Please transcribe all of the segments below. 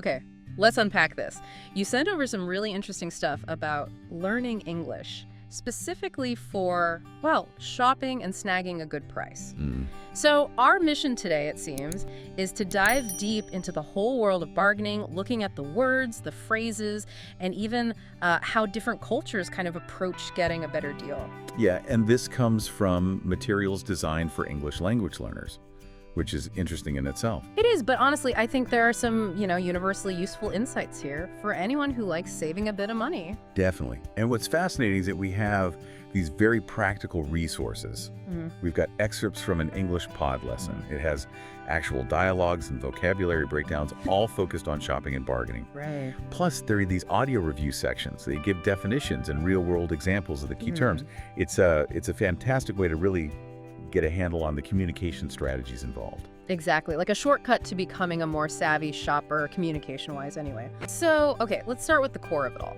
Okay, let's unpack this. You sent over some really interesting stuff about learning English, specifically for, well, shopping and snagging a good price. So our mission today, it seems, is to dive deep into the whole world of bargaining, looking at the words, the phrases, and even how different cultures kind of approach getting a better deal. Yeah, and this comes from materials designed for English language learners, which is interesting in itself. It is, but honestly, I think there are some, universally useful insights here for anyone who likes saving a bit of money. Definitely. And what's fascinating is that we have these very practical resources. We've got excerpts from an English pod lesson. It has actual dialogues and vocabulary breakdowns, all focused on shopping and bargaining. Right. Plus, there are these audio review sections. They give definitions and real-world examples of the key terms. It's a fantastic way to really get a handle on the communication strategies involved. Exactly, like a shortcut to becoming a more savvy shopper, communication-wise anyway. So, okay, let's start with the core of it all.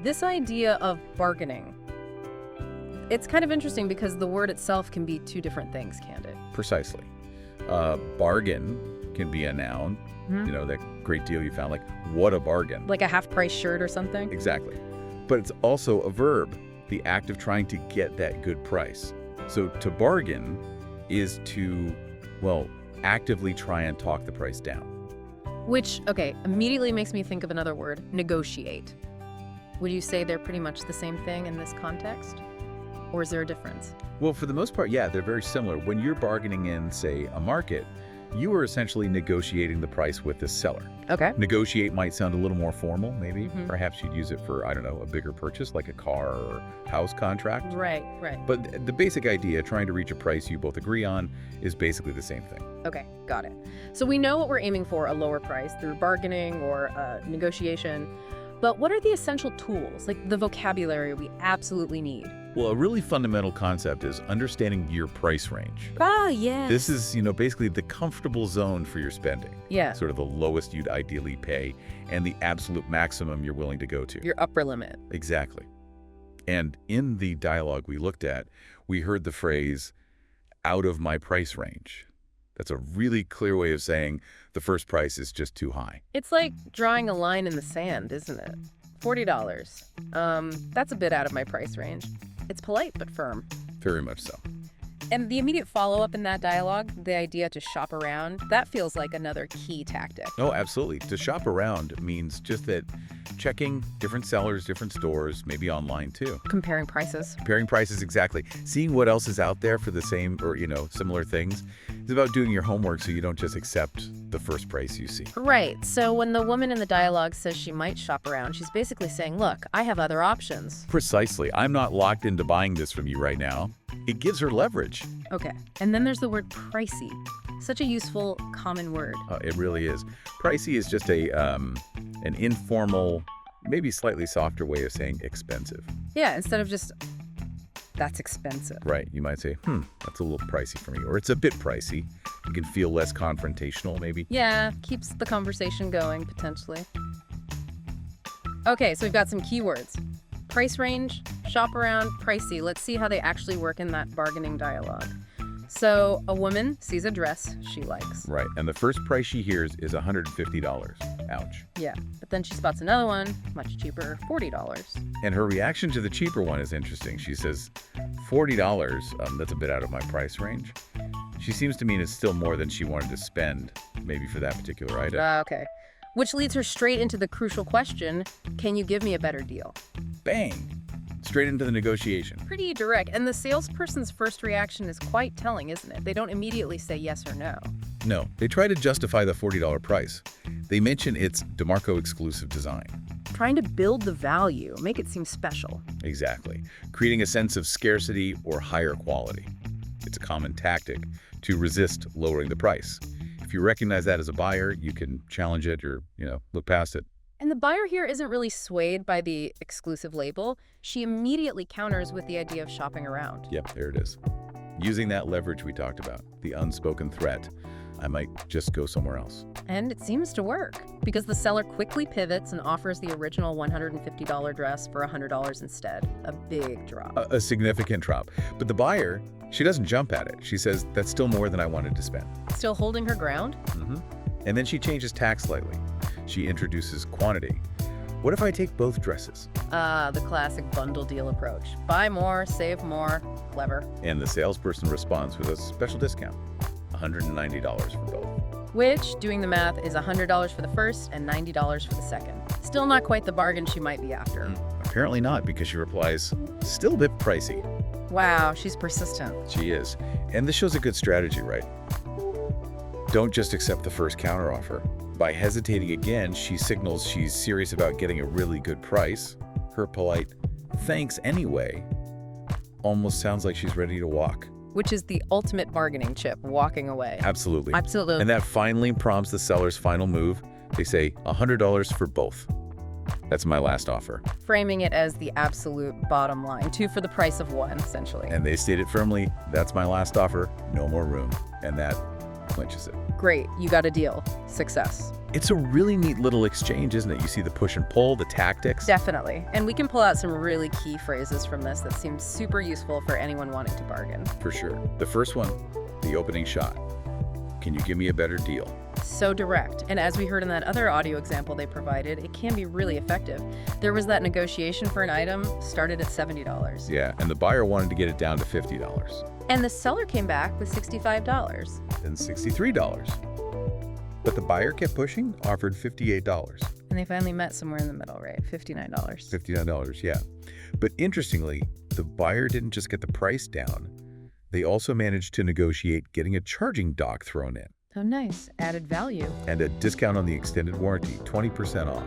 This idea of bargaining. It's kind of interesting because the word itself can be two different things, can't it? Precisely. Bargain can be a noun. That great deal you found, like, what a bargain. Like a half-price shirt or something? Exactly. But it's also a verb, the act of trying to get that good price. So to bargain is to, well, actively try and talk the price down. Which, okay, immediately makes me think of another word, negotiate. Would you say they're pretty much the same thing in this context? Or is there a difference? Well, for the most part, yeah, they're very similar. When you're bargaining in, say, a market, you are essentially negotiating the price with the seller. Okay. Negotiate might sound a little more formal, maybe. Perhaps you'd use it for, I don't know, a bigger purchase like a car or house contract. Right. But the basic idea, trying to reach a price you both agree on, is basically the same thing. Okay, got it. So we know what we're aiming for, a lower price through bargaining or negotiation. But what are the essential tools, like the vocabulary we absolutely need? Well, a really fundamental concept is understanding your price range. Ah, yes. This is, basically the comfortable zone for your spending. Yeah. Sort of the lowest you'd ideally pay and the absolute maximum you're willing to go to. Your upper limit. Exactly. And in the dialogue we looked at, we heard the phrase, out of my price range. That's a really clear way of saying the first price is just too high. It's like drawing a line in the sand, isn't it? $40. That's a bit out of my price range. It's polite but firm. Very much so. And the immediate follow-up in that dialogue, the idea to shop around, that feels like another key tactic. Oh, absolutely. To shop around means just that checking different sellers, different stores, maybe online too. Comparing prices. Comparing prices, exactly. Seeing what else is out there for the same or, similar things. It's about doing your homework so you don't just accept the first price you see. Right. So when the woman in the dialogue says she might shop around, she's basically saying, look, I have other options. Precisely. I'm not locked into buying this from you right now. It gives her leverage. Okay. And then there's the word pricey. Such a useful, common word. It really is. Pricey is just an informal, maybe slightly softer way of saying expensive. Yeah, instead of just, that's expensive. Right. You might say, that's a little pricey for me. Or it's a bit pricey. You can feel less confrontational, maybe. Yeah, keeps the conversation going, potentially. Okay, so we've got some keywords. Price range, shop around, pricey. Let's see how they actually work in that bargaining dialogue. So a woman sees a dress she likes. Right, and the first price she hears is $150. Ouch. Yeah, but then she spots another one, much cheaper, $40. And her reaction to the cheaper one is interesting. She says, $40, that's a bit out of my price range. She seems to mean it's still more than she wanted to spend, maybe for that particular item. Okay. Which leads her straight into the crucial question, can you give me a better deal? Bang! Straight into the negotiation. Pretty direct, and the salesperson's first reaction is quite telling, isn't it? They don't immediately say yes or no. No, they try to justify the $40 price. They mention it's DeMarco exclusive design. Trying to build the value, make it seem special. Exactly. Creating a sense of scarcity or higher quality. It's a common tactic to resist lowering the price. If you recognize that as a buyer, you can challenge it or, look past it. And the buyer here isn't really swayed by the exclusive label. She immediately counters with the idea of shopping around. Yep, there it is. Using that leverage we talked about, the unspoken threat, I might just go somewhere else. And it seems to work, because the seller quickly pivots and offers the original $150 dress for $100 instead. A big drop. A significant drop. But the buyer, she doesn't jump at it. She says, that's still more than I wanted to spend. Still holding her ground? And then she changes tack slightly. she introduces quantity. What if I take both dresses? The classic bundle deal approach. Buy more, save more. Clever. And the salesperson responds with a special discount, $190 for both. Which, doing the math, is $100 for the first and $90 for the second. Still not quite the bargain she might be after. Apparently not, because she replies, still a bit pricey. Wow, she's persistent. She is. And this shows a good strategy, right? Don't just accept the first counteroffer. By hesitating again, she signals she's serious about getting a really good price. Her polite, thanks anyway, almost sounds like she's ready to walk. Which is the ultimate bargaining chip, walking away. Absolutely. Absolutely. And that finally prompts the seller's final move. They say, $100 for both. That's my last offer. Framing it as the absolute bottom line. 2 for the price of 1, essentially. And they state it firmly, that's my last offer, no more room. And that clinches it. Great, you got a deal. Success. It's a really neat little exchange, isn't it? You see the push and pull, the tactics. Definitely. And we can pull out some really key phrases from this that seem super useful for anyone wanting to bargain. For sure. The first one, the opening shot. Can you give me a better deal? So direct. And as we heard in that other audio example they provided, it can be really effective. There was that negotiation for an item, started at $70. Yeah, and the buyer wanted to get it down to $50. And the seller came back with $65. Then $63. But the buyer kept pushing, offered $58. And they finally met somewhere in the middle, right? $59. $59, yeah. But interestingly, the buyer didn't just get the price down. They also managed to negotiate getting a charging dock thrown in. Oh, nice. Added value. And a discount on the extended warranty, 20% off.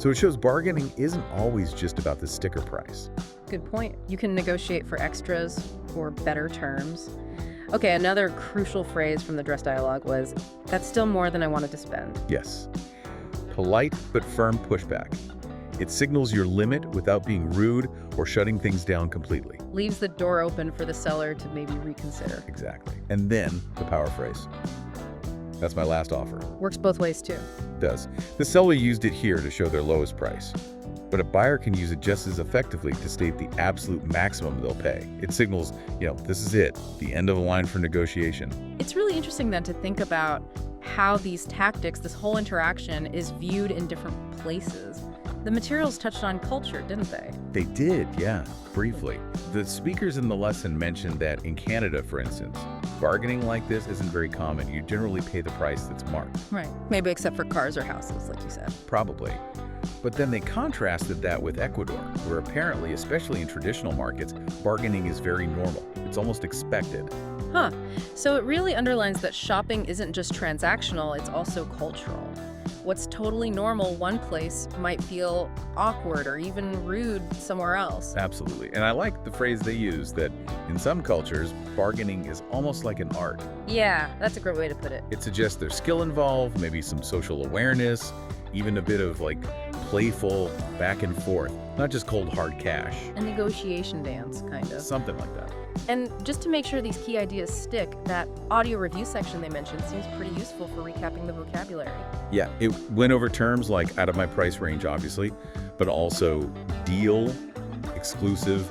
So it shows bargaining isn't always just about the sticker price. Good point. You can negotiate for extras or better terms. Okay, another crucial phrase from the dress dialogue was, that's still more than I wanted to spend. Yes. Polite but firm pushback. It signals your limit without being rude or shutting things down completely. Leaves the door open for the seller to maybe reconsider. Exactly. And then the power phrase. That's my last offer. Works both ways too. Does. The seller used it here to show their lowest price. But a buyer can use it just as effectively to state the absolute maximum they'll pay. It signals, this is it, the end of the line for negotiation. It's really interesting then to think about how these tactics, this whole interaction, is viewed in different places. The materials touched on culture, didn't they? They did, yeah, briefly. The speakers in the lesson mentioned that in Canada, for instance, bargaining like this isn't very common. You generally pay the price that's marked. Right. Maybe except for cars or houses, like you said. Probably. But then they contrasted that with Ecuador, where apparently, especially in traditional markets, bargaining is very normal. It's almost expected. Huh. So it really underlines that shopping isn't just transactional, it's also cultural. What's totally normal one place might feel awkward or even rude somewhere else. Absolutely. And I like the phrase they use that in some cultures, bargaining is almost like an art. Yeah, that's a great way to put it. It suggests there's skill involved, maybe some social awareness, even a bit of playful back and forth, not just cold hard cash. A negotiation dance, kind of. Something like that. And just to make sure these key ideas stick, that audio review section they mentioned seems pretty useful for recapping the vocabulary. Yeah, it went over terms like out of my price range, obviously, but also deal, exclusive,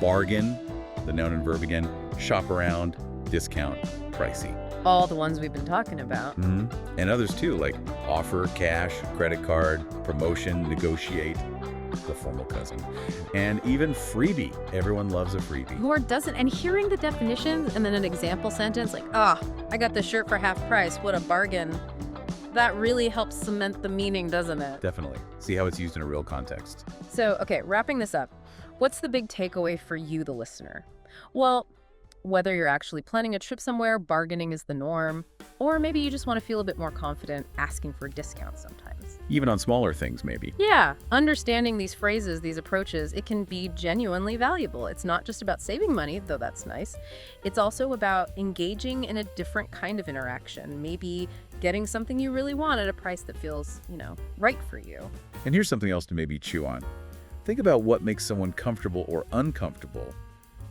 bargain, the noun and verb again, shop around, discount, pricey. All the ones we've been talking about. Mm-hmm. And others too, like offer, cash, credit card, promotion, negotiate, the formal cousin, and even freebie. Everyone loves a freebie. Who doesn't? And hearing the definitions and then an example sentence like, I got this shirt for half price, what a bargain. That really helps cement the meaning, doesn't it? Definitely. See how it's used in a real context. So, okay, wrapping this up, what's the big takeaway for you, the listener? Well, whether you're actually planning a trip somewhere, bargaining is the norm, or maybe you just want to feel a bit more confident asking for discounts sometimes. Even on smaller things, maybe. Yeah, understanding these phrases, these approaches, it can be genuinely valuable. It's not just about saving money, though that's nice. It's also about engaging in a different kind of interaction, maybe getting something you really want at a price that feels, right for you. And here's something else to maybe chew on. Think about what makes someone comfortable or uncomfortable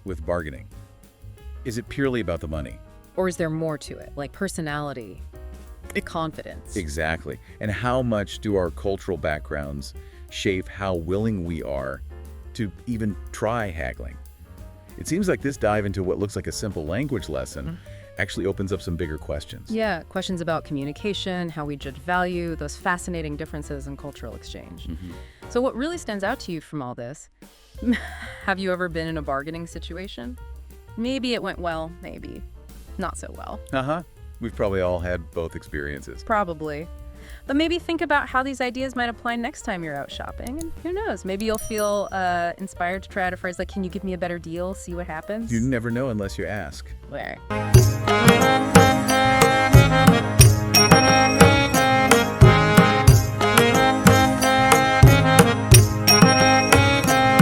with bargaining. Is it purely about the money? Or is there more to it, like personality, confidence? Exactly. And how much do our cultural backgrounds shape how willing we are to even try haggling? It seems like this dive into what looks like a simple language lesson actually opens up some bigger questions. Yeah, questions about communication, how we judge value, those fascinating differences in cultural exchange. So what really stands out to you from all this? Have you ever been in a bargaining situation? Maybe it went well, maybe not so well. We've probably all had both experiences. Probably. But maybe think about how these ideas might apply next time you're out shopping. And who knows, maybe you'll feel inspired to try out a phrase like, can you give me a better deal? See what happens. You never know unless you ask. Where?